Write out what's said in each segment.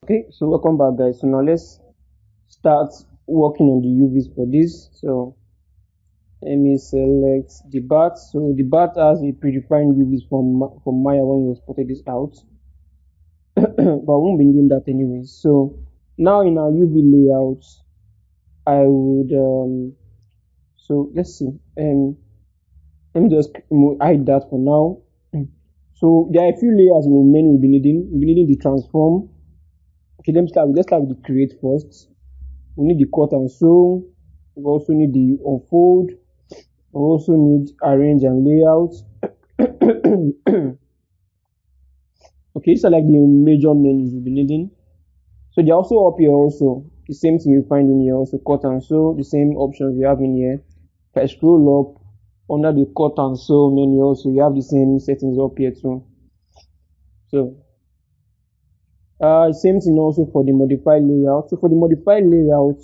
Okay, so welcome back, guys. So now let's start working on the UVs for this. So let me select the bat. So the bat has a predefined UVs from Maya when we spotted this out, but I won't be needing that anyway. So now in our UV layout, I would so let's see. Let me just hide that for now. So there are a few layers we will be needing. We'll be needing the transform. Okay, let's start with the create first. We need the cut and sew. We also need the unfold. We also need arrange and layout. Okay, these are like the major menus we'll be needing. So they're also up here also. The same thing you find in here also, cut and sew, the same options you have in here. If I scroll up under the cut and sew menu also, you have the same settings up here too. So same thing also for the modify layout. So for the modify layout,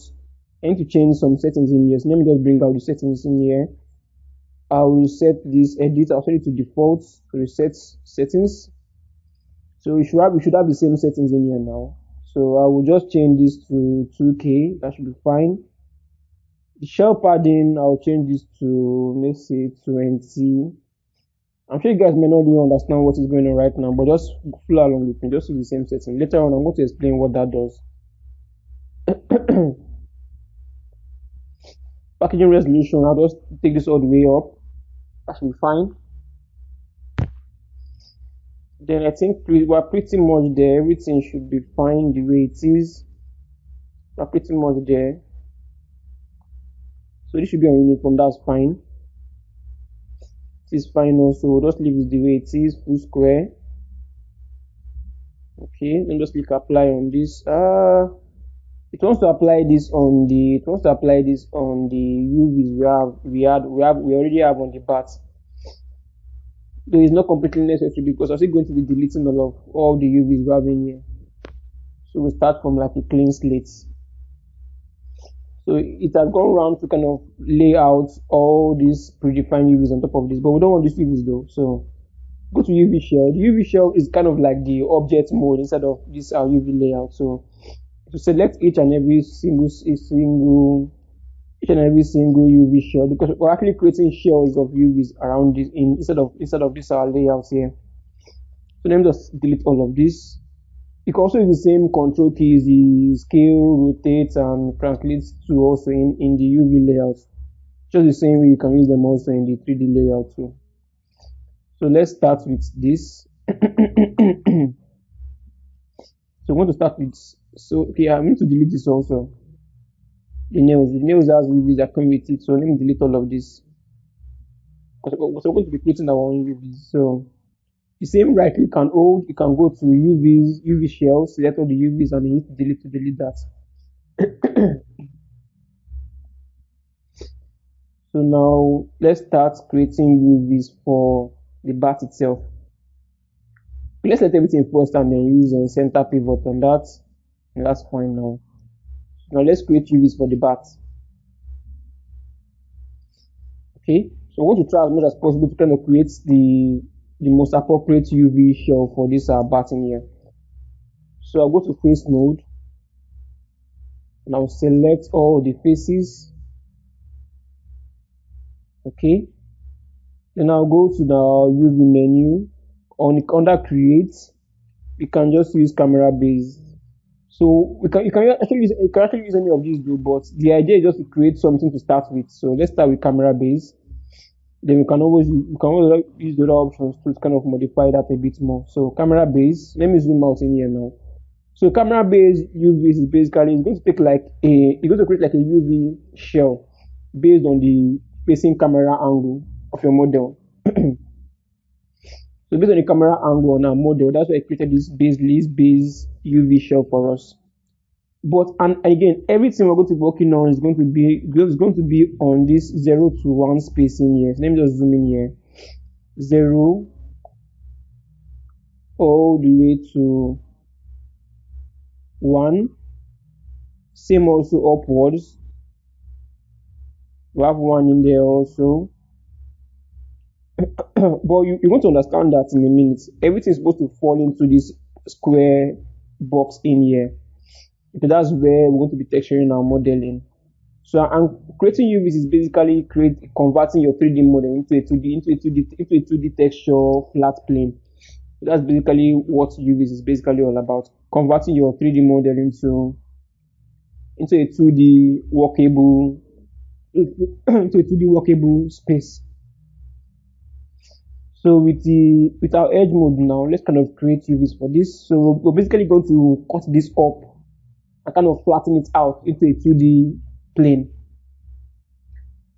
I need to change some settings in here. So let me just bring out the settings in here. I'll reset this edit. I'll set it to default. Reset settings. So we should have the same settings in here now. So I will just change this to 2K. That should be fine. The shell padding, I'll change this to, let's say, 20. I'm sure you guys may not really understand what is going on right now, but just follow along with me. Just use the same setting. Later on, I'm going to explain what that does. Packaging resolution, I'll just take this all the way up. That should be fine. Then I think we're pretty much there. Everything should be fine the way it is. We're pretty much there. So this should be on uniform. That's fine. This is fine also. We'll just leave it the way it is. Full square. Okay. Let me just click apply on this. It wants to apply this on the. UVs we already have on the bat. Though it's not completely necessary because I'm still going to be deleting all the UVs we have in here. So we start from like a clean slate. So it has gone around to kind of lay out all these predefined UVs on top of this, but we don't want these UVs though. So go to UV shell. The UV shell is kind of like the object mode instead of this our UV layout. So to select each and every single UV shell, because we're actually creating shells of UVs around this instead of this our layout here. So let me just delete all of this. You can also use the same control keys, the scale, rotate, and translate to also in the UV layout. Just the same way you can use them also in the 3D layout too. So let's start with this. So I'm going to start with, so okay, I need to delete this also. The nails has UVs that come with it, so let me delete all of this. Because we're going to be creating our own UVs. So the same right click and hold, you can go to UV shells, select all the UVs and you need to delete that. So now let's start creating UVs for the bat itself. Let's let everything first and then use a center pivot on that. And that's fine now. Now let's create UVs for the bat. Okay, so I want to try as much as possible to kind of create the most appropriate UV shell for this bat in here. So I'll go to face mode and I'll select all the faces. Okay, then I'll go to the UV menu. Under create, you can just use camera base. So you can actually use any of these though, but the idea is just to create something to start with. So let's start with camera base. Then we can always use the other options to kind of modify that a bit more. So camera base, let me zoom out in here now. So camera base UV is basically it's going to take like it's going to create like a UV shell based on the facing camera angle of your model. So based on the camera angle on our model, that's why I created this base UV shell for us. But and again, everything we're going to be working on is going to be on this 0 to 1 spacing here. So let me just zoom in here. 0 all the way to 1. Same also upwards. We have 1 in there also. But you want to understand that in a minute. Everything is supposed to fall into this square box in here. Okay, that's where we're going to be texturing our modeling. So and creating UVs is basically converting your 3D model into a 2D into a 2D texture flat plane. So that's basically what UVs is basically all about. Converting your 3D model into a 2D workable into a 2D workable space. So with our edge mode now, let's kind of create UVs for this. So we're basically going to cut this up and kind of flatten it out into a 2D plane.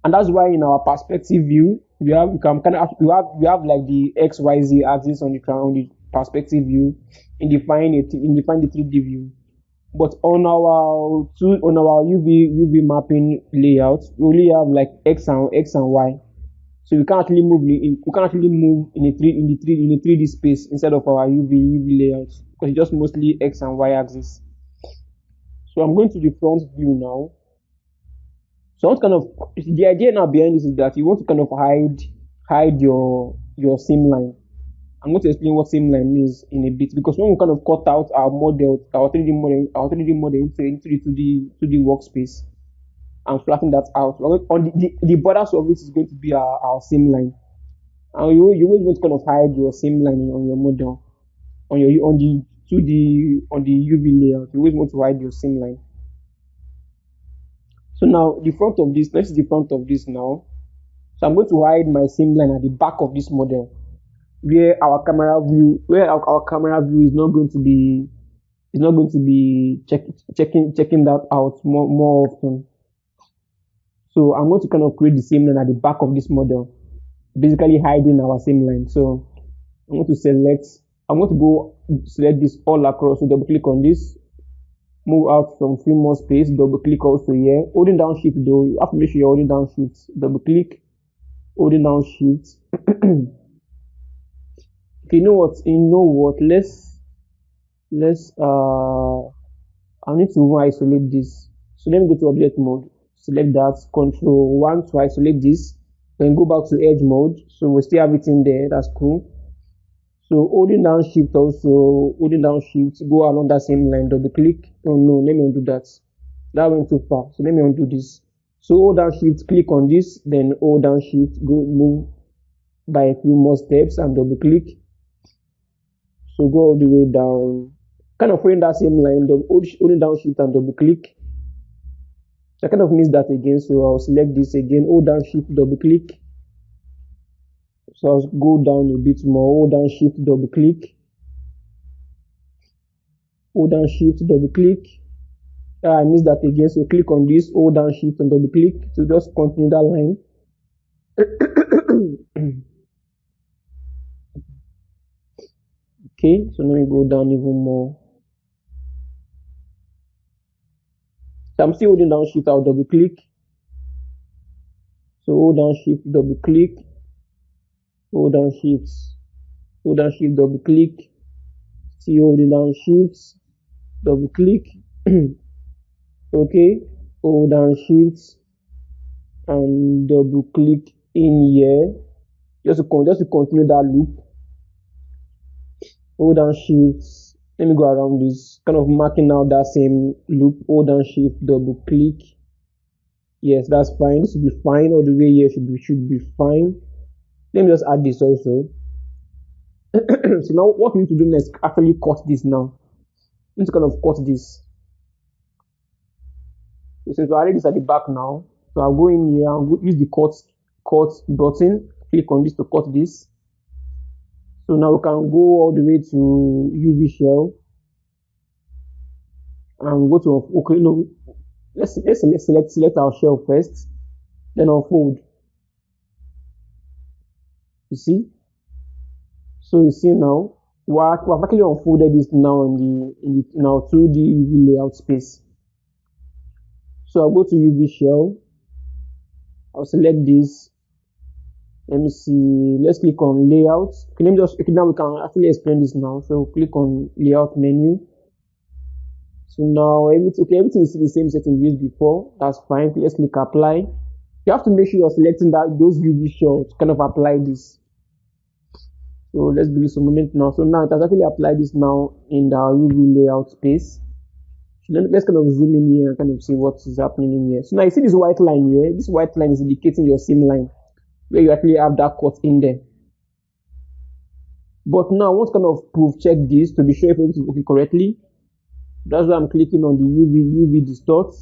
And that's why in our perspective view, we can kind of we have like the XYZ axis on the perspective view in define the 3D view. But on our UV mapping layout, we only have like X and Y. So we can't actually move in a 3D space instead of our UV layout, because it's just mostly X and Y axis. So I'm going to the front view now. So what kind of the idea now behind this is that you want to kind of hide your seam line. I'm going to explain what seam line is in a bit, because when we kind of cut out our 3D model into the 2D workspace and flatten that out, on the borders of it is going to be our seam line. And you always want to kind of hide your seam line on your model, on the UV layout. You always want to hide your seam line. So now the front of this, let's see the front of this now. So I'm going to hide my seam line at the back of this model, where our camera view is not going to be checking that out more often. So I'm going to kind of create the seam line at the back of this model, basically hiding our seam line. So I'm going to select this all across. So double click on this, move out some few more space, double click also here, holding down shift though. You have to make sure you're holding down shift, double click, holding down shift. Okay, you know what, I need to isolate this. So let me go to object mode, select that, control 1 to isolate this, then go back to edge mode. So we still have it in there, that's cool. So holding down shift, go along that same line, double click. Oh no, let me undo that. That went too far. So let me undo this. So hold down shift, click on this, then hold down shift, move by a few more steps and double click. So go all the way down, kind of following that same line, holding down shift and double click. So I kind of missed that again, so I'll select this again, hold down shift, double click. So I'll go down a bit more, hold down shift, double click, hold down shift, double click. I missed that again, so click on this, hold down shift and double click to just continue that line. Okay, so let me go down even more. So I'm still holding down shift, I'll double click. So hold down shift, double click, hold down shift, double click, still holding down shift, double click. Okay, hold down shift and double click in here, just to continue that loop. Hold down shift, let me go around this, kind of marking out that same loop, hold down shift, double click. Yes, that's fine, this should be fine, all the way here should be fine. Let me just add this also. So now what we need to do next, actually cut this now. We need to kind of cut this. So since we already this at the back now, so I'll go in here and use the cut button, click on this to cut this. So now we can go all the way to UV shell and go to, okay, no, let's select our shell first, then unfold. You see? So you see now, we've actually unfolded this now in our 2D UV layout space. So I'll go to UV shell, I'll select this. Let me see, let's click on layout. Okay, now we can actually explain this now. So click on layout menu. So now everything is the same setting we used before. That's fine. Let's click apply. You have to make sure you're selecting those UV shells to kind of apply this. So let's give it some moment now. So now it has actually applied this now in the UV layout space. So let's kind of zoom in here and kind of see what is happening in here. So now you see this white line here. This white line is indicating your seam line where you actually have that cut in there. But now I want to kind of proof check this to be sure if everything is working correctly. That's why I'm clicking on the UV distort.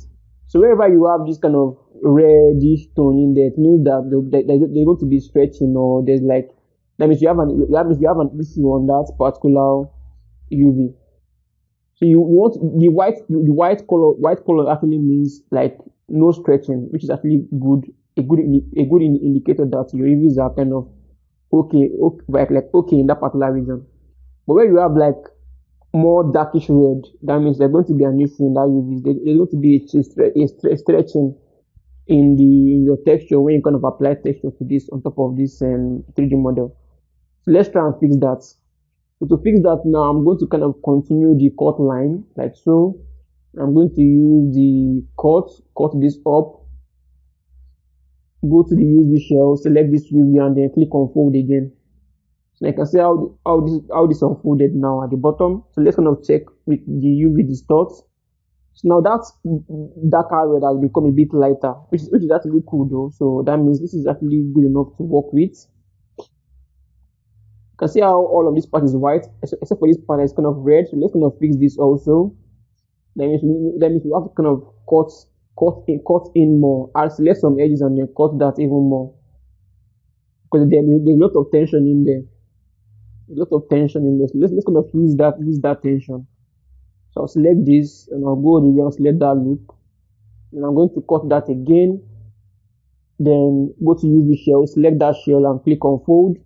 So wherever you have this kind of reddish tone in there, it means that they're going to be stretching, or there's like, that means you have an issue on that particular UV. So you want the white color actually means like no stretching, which is actually a good indicator that your UVs are kind of okay in that particular region. But where you have like more darkish red, that means there's going to be an issue in that UV. There's going to be a stretching in your texture when you kind of apply texture to this on top of this 3D model. So let's try and fix that. So to fix that now, I'm going to kind of continue the cut line like so. I'm going to use the cut this up, go to the UV shell, select this UV and then click on fold again. So I can see how this unfolded now at the bottom. So let's kind of check with the UV distort. So now that darker red has become a bit lighter, which is actually cool though. So that means this is actually good enough to work with. You can see how all of this part is white, except for this part that is kind of red. So let's kind of fix this also. That means we have to kind of cut in more. I'll select some edges and then cut that even more, because there's a lot of tension in there. A lot of tension in this. Let's kind of use that tension. So I'll select this and I'll go the way and select that loop. And I'm going to cut that again. Then go to UV shell, select that shell and click on fold.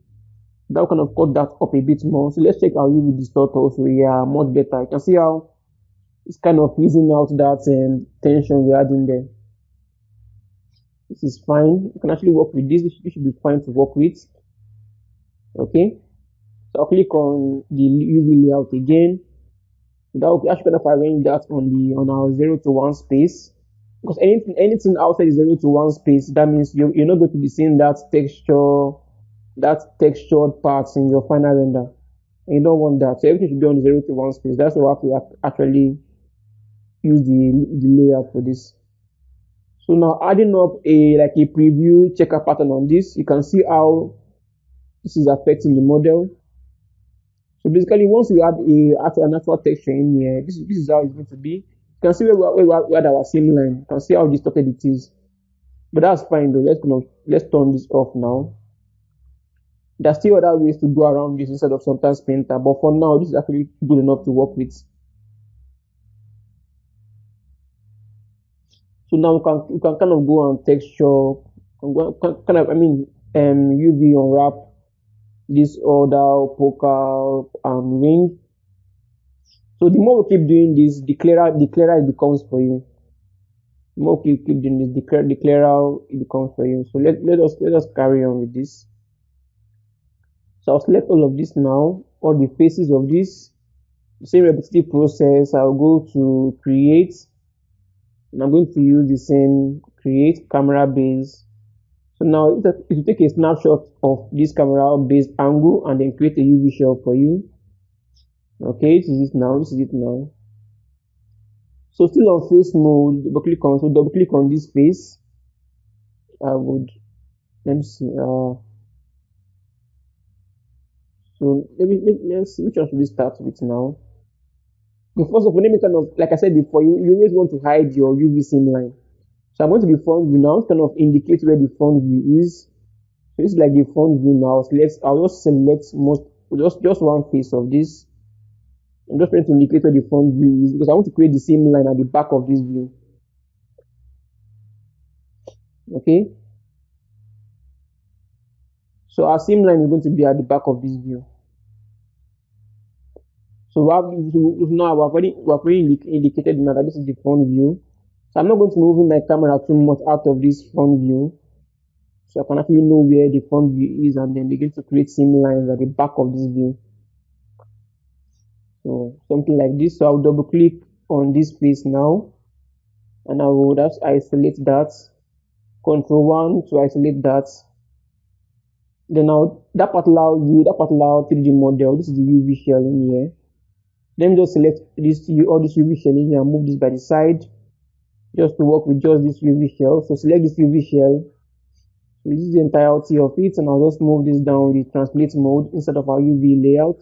That will kind of cut that up a bit more. So let's check our UV distort also. Yeah, much better. You can see how it's kind of easing out that tension we had in there. This is fine. You can actually work with this. This should be fine to work with. Okay. So I'll click on the UV layout again. That will actually kind of arrange that on our 0 to 1 space. Because anything outside the 0 to 1 space, that means you're not going to be seeing that textured parts in your final render. And you don't want that. So everything should be on the 0 to 1 space. That's why we have to actually use the layout for this. So now adding up a preview checker pattern on this, you can see how this is affecting the model. So basically, once we add a natural texture in here, this is how it's going to be. You can see where we had our seam line. You can see how distorted it is. But that's fine though. Let's turn this off now. There's still other ways to go around this instead of sometimes painter, but for now, this is actually good enough to work with. So now we can kind of go on texture, UV unwrap this other poker and ring. So the more we keep doing this, the clearer it becomes for you. The more we keep doing this, the clearer it becomes for you. So let us carry on with this. So I'll select all of this now, all the faces of this. The same repetitive process. I'll go to create, and I'm going to use the same create camera base. So now if you take a snapshot of this camera based angle and then create a UV shell for you. Okay, this is it now. So still on face mode, double click on this face. Let me see. So let's see which one should we start with now. But first of all, let me kind of, like I said before, you always want to hide your UV seam line. So I'm going to the front view now, kind of indicate where the front view is. So this is like the front view now. So I'll just select just one face of this. I'm just trying to indicate where the front view is because I want to create the same line at the back of this view. Okay. So our same line is going to be at the back of this view. So now we've already indicated now that this is the front view. So I'm not going to move my camera too much out of this front view. So I can actually know where the front view is and then begin to create same lines at the back of this view. So something like this. So I'll double click on this face now. And I will isolate that. Ctrl 1 to isolate that. Then now that particular 3D model, this is the UV shell in here. Let me just select all this UV shell in here and move this by the side just to work with just this UV shell. So select this UV shell. So this is the entirety of it, and I'll just move this down with the translate mode instead of our UV layout.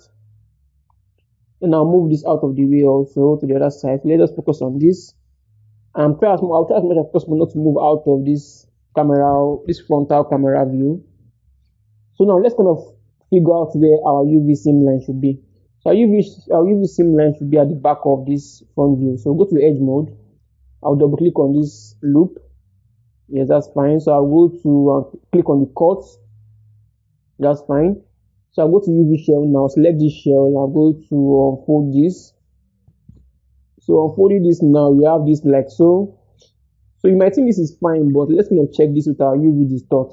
And I'll move this out of the way also to the other side. So let's just focus on this. And I'll try as much as possible not to move out of this frontal camera view. So now let's kind of figure out where our UV seam line should be. So our UV seam line should be at the back of this front view. So go to edge mode. I'll double click on this loop. Yes, that's fine. So I'll go to click on the cut. That's fine. So I'll go to UV shell now. Select this shell. I'll go to unfold this. So unfolding this now, we have this like so. So you might think this is fine, but let's kind of check this with our UV distort.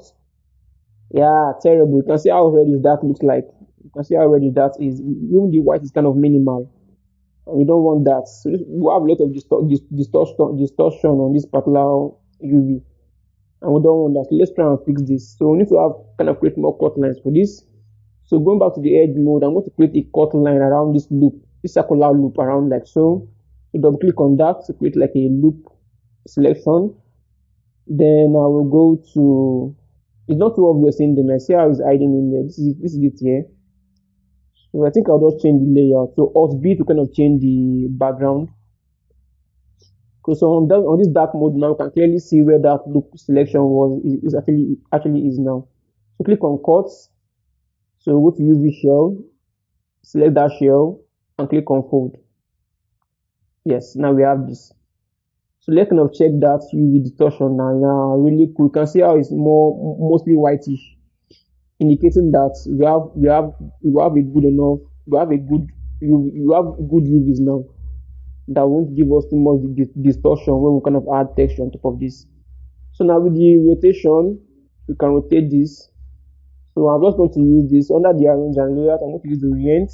Yeah, terrible. You can see how reddish that looks like. You can see how reddish that is. Even the white is kind of minimal. And we don't want that. So we have a lot of distortion on this particular UV. And we don't want that. So let's try and fix this. So we need to have kind of create more cut lines for this. So going back to the edge mode, I'm going to create a cut line around this loop, this circular loop around like so. So double click on that to create like a loop selection. Then I will go to, it's not too obvious in there. I see how it's hiding in there. This is it here. So I think I'll just change the layout. So Alt B to kind of change the background. So on this dark mode now, you can clearly see where that loop selection is actually is now. So click on cuts. So go to UV shell, select that shell, and click on fold. Yes, now we have this. So let's kind of check that UV distortion now. Yeah, really cool. You can see how it's mostly whitish, indicating that you have good UVs now that won't give us too much distortion when we kind of add texture on top of this. So now with the rotation, we can rotate this. So I'm just going to use this under the arrange and layout. I'm going to use the orient.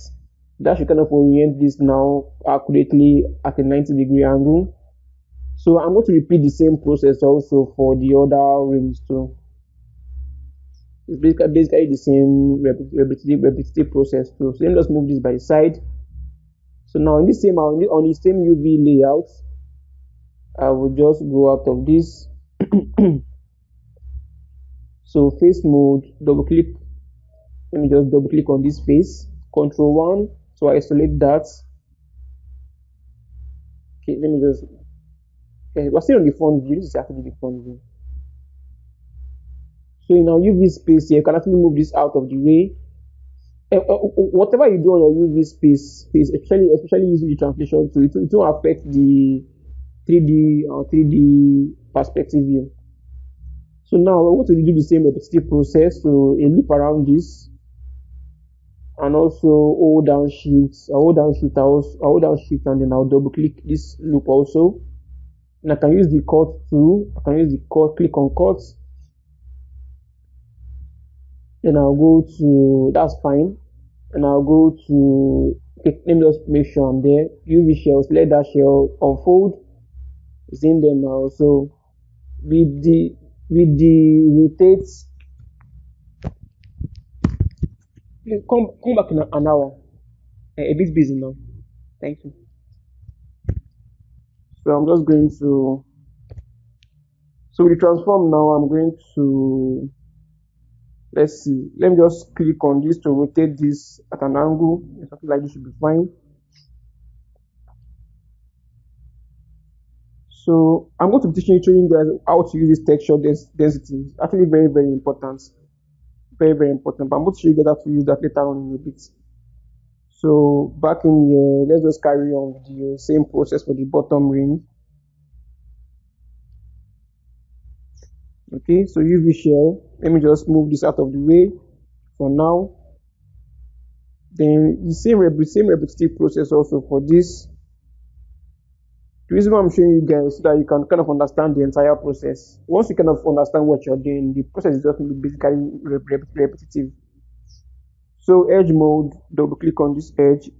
That should kind of orient this now accurately at a 90-degree angle. So I'm going to repeat the same process also for the other rims too. It's basically the same repetitive process too. So let me just move this by the side. So now on the same UV layout, I will just go out of this. So face mode, double click. Let me just double click on this face. Control 1 to isolate that. Okay, let me just. Okay, we're still on the front view. This is actually the front view. So in our UV space here, you can actually move this out of the way. Whatever you do on your UV space, especially using the translation tool, it won't affect the 3D perspective view. So now we're going to do the same repetitive process. So a loop around this, and also hold down shift, and then I'll double click this loop also. And I can use the cut tool. Click on cut. Then I'll go to, that's fine. And I'll go to, okay, let me just make sure I'm there. UV shells, let that shell unfold. It's in there now. So with the rotate, come back in an hour. A bit busy now. Thank you. So I'm just going to, so with the transform now, I'm going to, let's see, let me just click on this to rotate this at an angle. Something like this should be fine. So I'm going to be teaching you guys how to use this texture density. It's actually very, very important. Very, very important. But I'm going to show you guys how to use that later on in a bit. So back in here, let's just carry on with the same process for the bottom ring. Okay, so UV shell. Let me just move this out of the way for now. Then the same repetitive process also for this. The reason why I'm showing you guys so that you can kind of understand the entire process. Once you kind of understand what you're doing, the process is just basically repetitive. So edge mode, double click on this edge.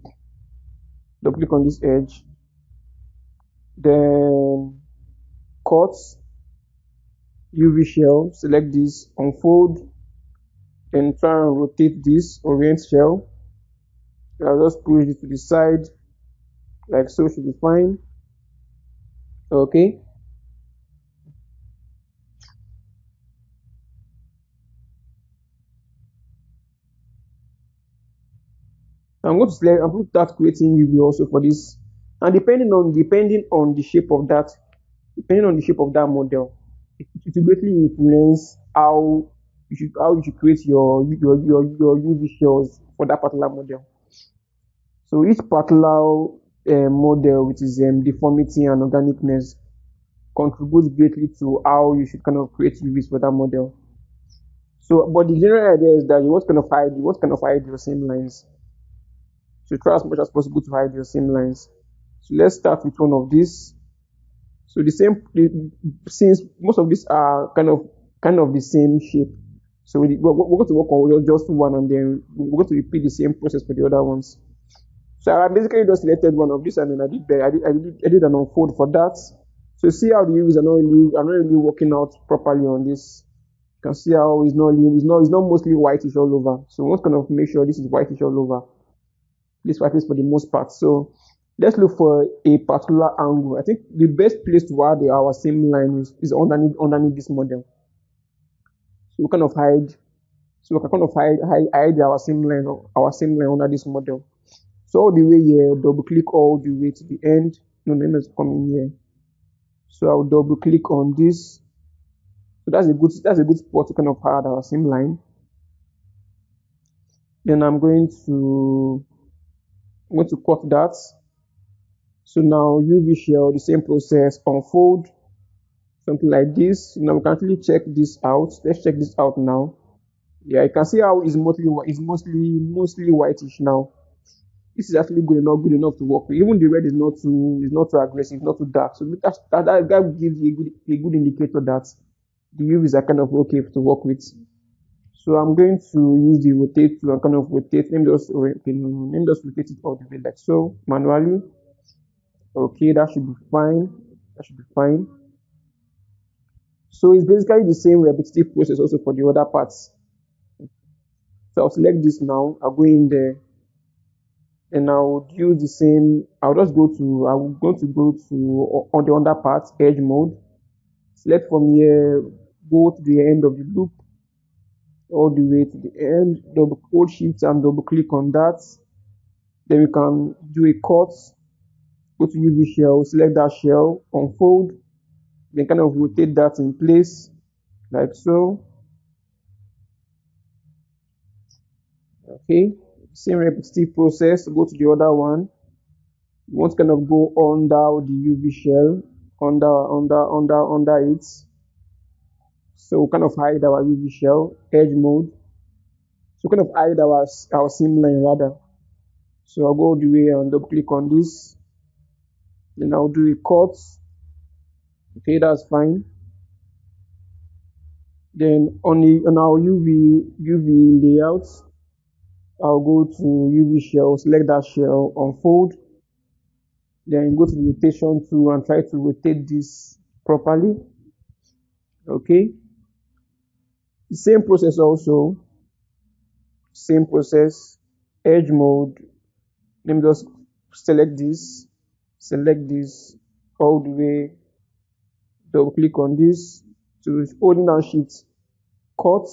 Then cut, UV shell, select this, unfold. Then try and rotate this orient shell. I'll just push it to the side, like so, should be fine. Okay. I'm going to start creating UV also for this. And depending on the shape of that, depending on the shape of that model, it will greatly influence how you should create your UV shells for that particular model. So each particular model, which is deformity and organicness, contributes greatly to how you should kind of create UVs for that model. So, but the general idea is that you want to kind of hide your same lines. So try as much as possible to hide your same lines. So let's start with one of these. So since most of these are kind of the same shape, so we're going to work on just one, and then we're going to repeat the same process for the other ones. So I basically just selected one of these, and then I did an unfold for that. So see how the UVs are not really working out properly on this. You can see how it's not mostly whitish all over. So we want to kind of make sure this is whitish all over. This at least for the most part. So let's look for a particular angle. I think the best place to add our same line is underneath this model. So we kind of hide. So we can kind of hide our same line under this model. So all the way here, double click all the way to the end. No, let's come in here. So I'll double click on this. So that's a good spot to kind of hide our same line. Then I'm going to cut that. So now UV shell, the same process, unfold, something like this. Now we can actually check this out. Let's check this out now. Yeah, you can see how it's mostly whitish now. This is actually good enough to work with. Even the red is not too aggressive, not too dark. So that gives you a good indicator that the UVs are kind of okay to work with. So I'm going to use the rotate to kind of rotate. Let me just rotate it all the way like so manually. Okay, that should be fine. That should be fine. So it's basically the same repetitive process also for the other parts. So I'll select this now. I'll go in there and I'll use the same. I'm going to go to on the under part, edge mode. Select from here, go to the end of the loop, all the way to the end. Hold shift and double click on that. Then we can do a cut. Go to UV shell, select that shell, unfold, then kind of rotate that in place like so. Okay, same repetitive process. Go to the other one. You want to kind of go under the UV shell, under it. So we kind of hide our UV shell, edge mode. So kind of hide our seam line rather. So I'll go all the way and double click on this. Then I'll do a cut. Okay, that's fine. Then on our UV layout, I'll go to UV shell, select that shell, unfold. Then go to the rotation tool and try to rotate this properly. Okay. The same process also. Same process. Edge mode. Let me just select this all the way. Double click on this. So holding down shift. Cut.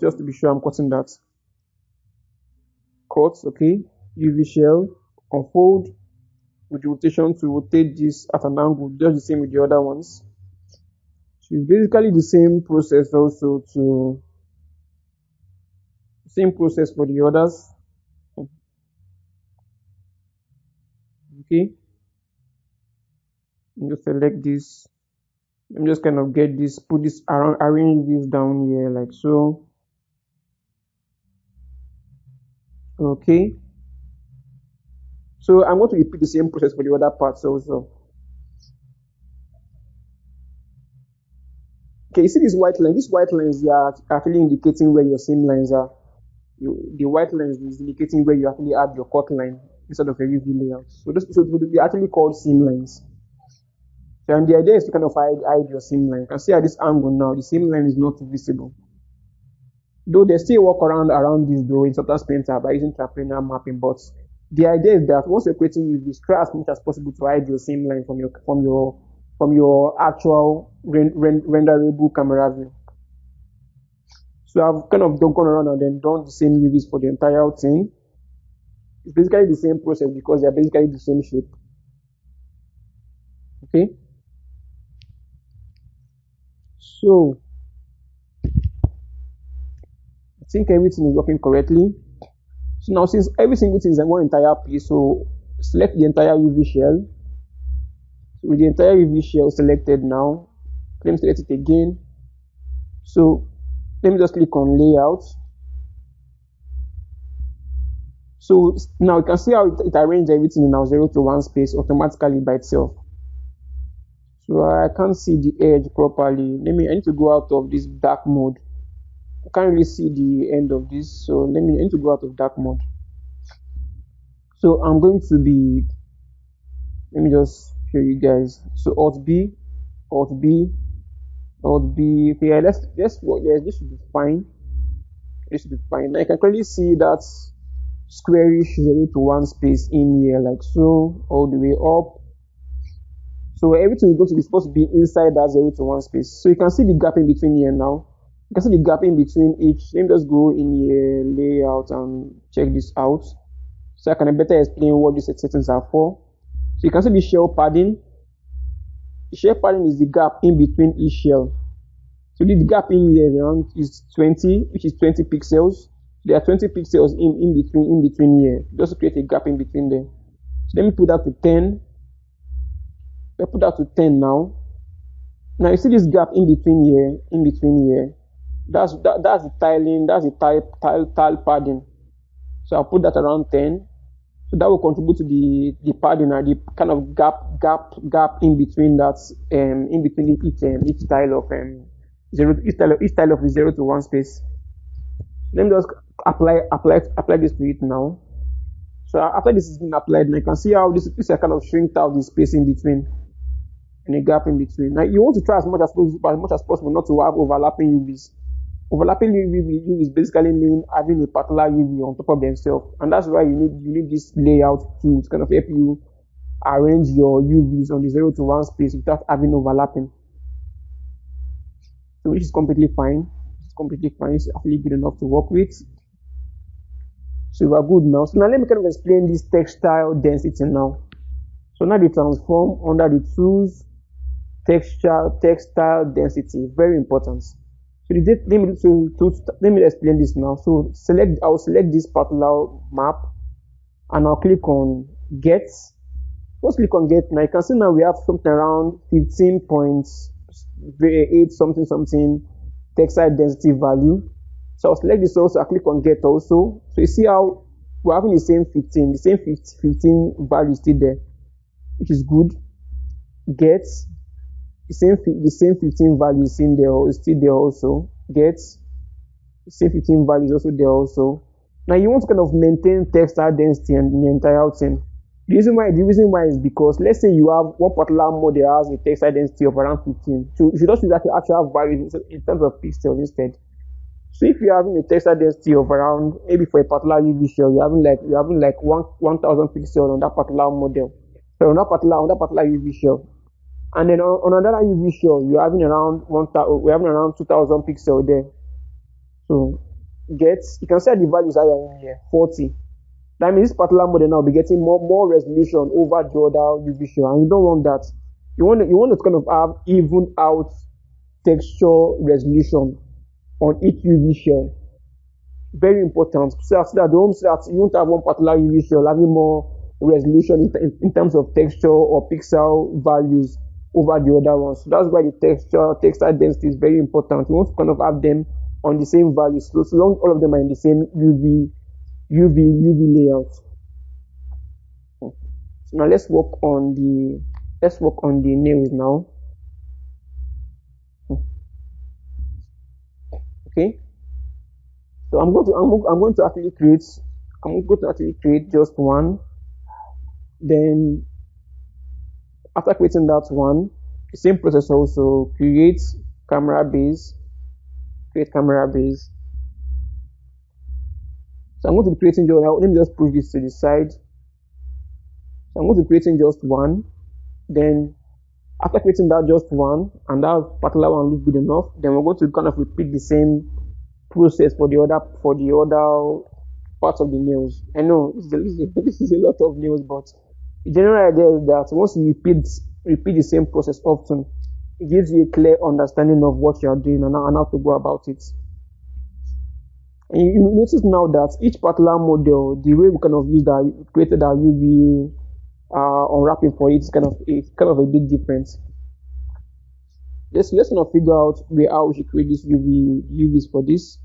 Just to be sure I'm cutting that. Cut. Okay. UV shell. Unfold. With the rotation to rotate this at an angle, just the same with the other ones. So it's basically the same process also to same process for the others. Okay, just select this. I'm just kind of get this, put this around, arrange this down here like so. Okay, so I'm going to repeat the same process for the other parts also. Okay, you see this white line? These white lines, they are actually indicating where your seam lines are. The white lines is indicating where you actually add your cut line instead of a UV layout. So they're actually called seam lines. So, and the idea is to kind of hide your seam line. You can see at this angle now, the seam line is not visible. Though they still work around this though in Substance Painter by using triplanar mapping, but the idea is that once you're creating UVs, try as much as possible to hide your same line from your actual renderable camera view. So I've kind of gone around and then done the same UVs for the entire thing. It's basically the same process because they're basically the same shape. Okay. So I think everything is working correctly. So now since every single thing is in one entire piece, so select the entire UV shell. So with the entire UV shell selected now, let me select it again. So let me just click on layout. So now you can see how it arranged everything in our 0 to 1 space automatically by itself. So I can't see the edge properly. I need to go out of this dark mode. I can't really see the end of this, so I need to go out of dark mode. So I'm going to be, let me just show you guys. So Alt B, Alt B, Alt B. Okay, yeah, let's this should be fine. This should be fine. Now you can clearly see that squarish 0 to 1 space in here, like so, all the way up. So everything is going to be supposed to be inside that 0 to 1 space. So you can see the gap in between here now. You can see the gap in between each. Let me just go in here, layout, and check this out. So I can better explain what these settings are for. So you can see the shell padding. The shell padding is the gap in between each shell. So the gap in here around is 20, which is 20 pixels. There are 20 pixels in between here, just to create a gap in between them. So let me put that to 10. Let's put that to 10 now. Now you see this gap in between here. That's the tiling, that's the tile padding. So I'll put that around 10. So that will contribute to the padding and the kind of gap in between that in between each tile of each tile of the 0 to 1 space. Let me just apply this to it now. So after this has been applied, now you can see how this kind of shrinked out the space in between and a gap in between. Now you want to try as much as possible not to have overlapping UVs. Overlapping UVs basically mean having a particular UV on top of themselves, and that's why you need this layout tool to kind of help you arrange your UVs on the 0 to 1 space without having overlapping. So which is completely fine. It's completely fine. It's actually good enough to work with. So we're good now. So now let me kind of explain this textile density now. So now the transform under the tools, textile density, very important. So let me explain this now. So I'll select this particular map and I'll click on get. Once click on get, now you can see now we have something around 15.8 something textile density value. So I'll select this also, I'll click on get also. So you see how we're having the same 15 value still there, which is good. Get the same 15 values in there is still there also. Get the same 15 values also there also. Now you want to kind of maintain textile density and the entire thing. The reason why is because let's say you have one particular mode that has a textile density of around 15. So you should also use that to actual values in terms of pixels instead. So if you're having a textile density of around, maybe for a particular UV shell, you're having like 1,000 pixels on that particular model. So on that particular UV shell. And then on another UV shell, you're having around 2,000 pixels there. So you can set the values higher in here, 40. That means this particular model now will be getting more resolution over the other UV shell, and you don't want that. You want to kind of have even out texture resolution on each UV shell. Very important. So that you won't have one particular UV shell having more resolution in terms of texture or pixel values over the other ones. So that's why the textile density is very important. You want to kind of have them on the same values, so long all of them are in the same UV layout. So now let's work on the nails now. Okay. So I'm going to actually create just one. Then after creating that one, the same process also create camera base. So I'm going to be creating just, let me just push this to the side. So I'm going to be creating just one. Then after creating that just one, and that particular one looks good enough, then we're going to kind of repeat the same process for the other parts of the nails. I know this is a lot of nails, but the general idea is that once you repeat the same process often, it gives you a clear understanding of what you are doing and how to go about it. And you notice now that each particular model, the way we kind of created our UV unwrapping for it, it's kind of a big difference. Let's kind of figure out how we should create this UVs for this,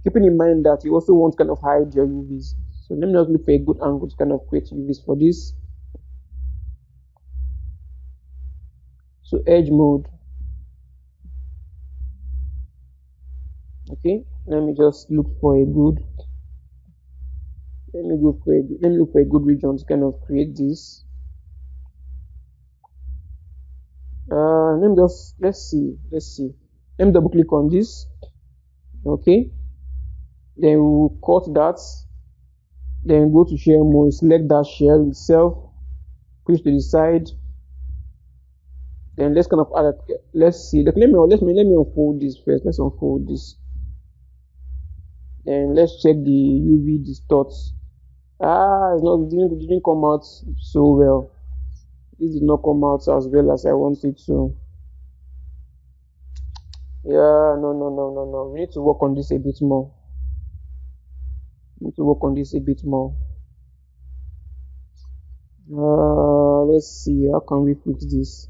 keeping in mind that you also want to kind of hide your UVs. So let me just look for a good angle to kind of create UVs for this. So edge mode. Okay, let me just look for a good. Let me look for a good region to kind of create this. Let's see. Let me double click on this. Okay, then we'll cut that. Then go to share mode, select that shell itself, push to the side. Then let's kind of add it. Let's see. Let me unfold this first. Let's unfold this. Then let's check the UV distorts. It didn't come out so well. This did not come out as well as I wanted to. Yeah, no. We need to work on this a bit more. Let's see. How can we fix this?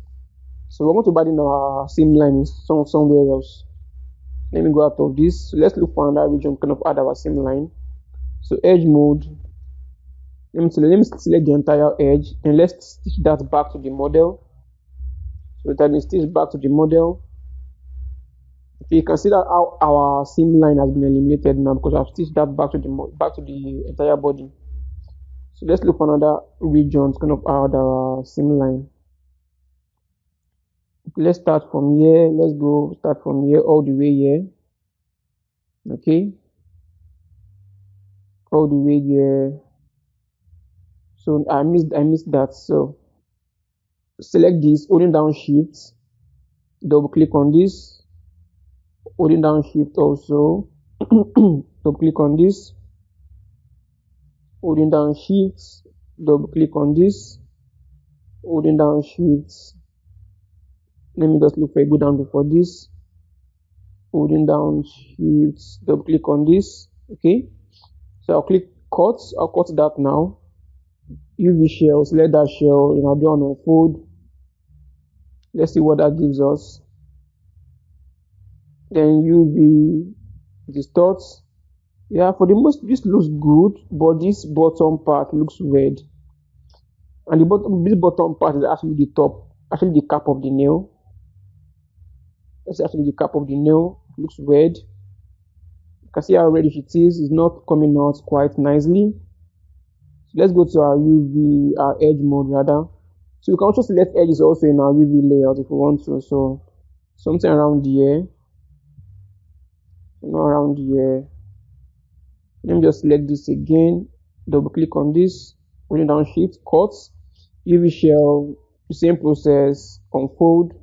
So we're going to add in our same line somewhere else. Let me go out of this. So let's look for another region, kind of add our same line. So edge mode. Let me select the entire edge and let's stitch that back to the model. So that is stitched back to the model. Okay, you can see that how our seam line has been eliminated now because I've stitched that back to the entire body. So let's look for another region to kind of add our seam line. Let's start from here. Let's start from here all the way here. Okay, all the way here. So I missed that. So select this, holding down shift, double click on this, holding down shift also, double click on this, holding down shift, double click on this, holding down shift. Let me just look for a good angle for this. Holding down shift, double click on this. Okay, so I'll click cut. I'll cut that now. UV shell, select that shell, and I'll do an unfold. Let's see what that gives us. Then UV distorts. Yeah, for the most, this looks good, but this bottom part looks weird. And this bottom part is actually the cap of the nail. That's actually the cap of the nail. It looks weird. You can see how reddish it is. It's not coming out quite nicely. So let's go to our edge mode rather. So you can also select edges also in our UV layout if you want to. So something around here. Not around here. Let me just select this again. Double click on this. Holding down shift, cut. UV shell, same process, unfold.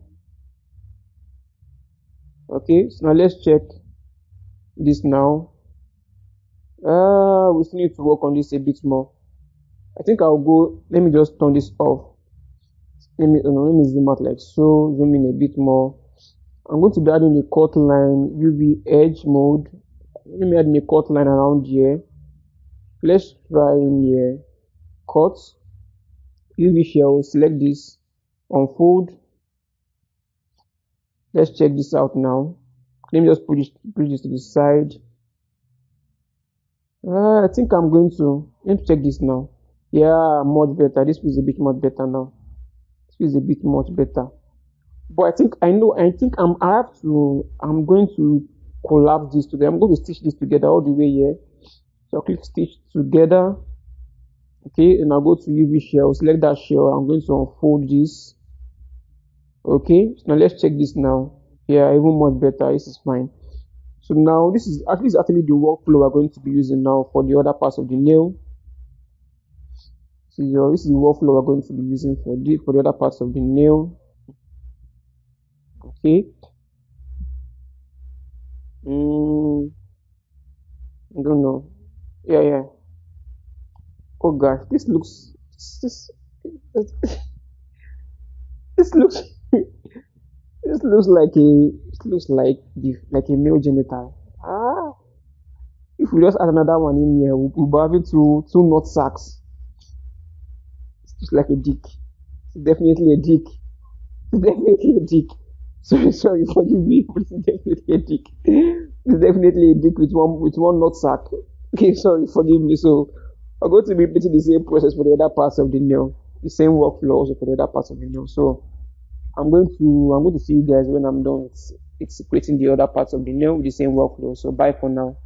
Okay, so now let's check this now. We still need to work on this a bit more. I think I'll go. Let me just turn this off. Let me zoom out like so. Zoom in a bit more. I'm going to be adding a cut line UV edge mode. Let me add a cut line around here. Let's try in here. Cut UV shell. Select this. Unfold. Let's check this out now. Let me just push this to the side. I think I'm going to check this now. Yeah, much better. This is a bit much better now. This is a bit much better. But I think I'm going to collapse this together. I'm going to stitch this together all the way here. So I'll click stitch together. Okay, and I'll go to UV shell, select that shell. I'm going to unfold this. Okay, so now let's check this now. Yeah, even much better. This is fine. So now this is actually the workflow we're going to be using now for the other parts of the nail. So this is the workflow we're going to be using for the other parts of the nail. Okay. I don't know. Yeah. Oh gosh, this, this looks this looks like a male genital. Ah, if we just add another one in here, we'll be having two nut sacks. It's just like a dick. It's definitely a dick. It's definitely a dick. Sorry, forgive me, but it's definitely a dick. It's definitely a dick with one nut sack. Okay, sorry, forgive me. So I'm going to be repeating the same process for the other parts of the nail, the same workflow also for the other parts of the nail. So I'm going to see you guys when I'm done with creating the other parts of the nail with the same workflow. So bye for now.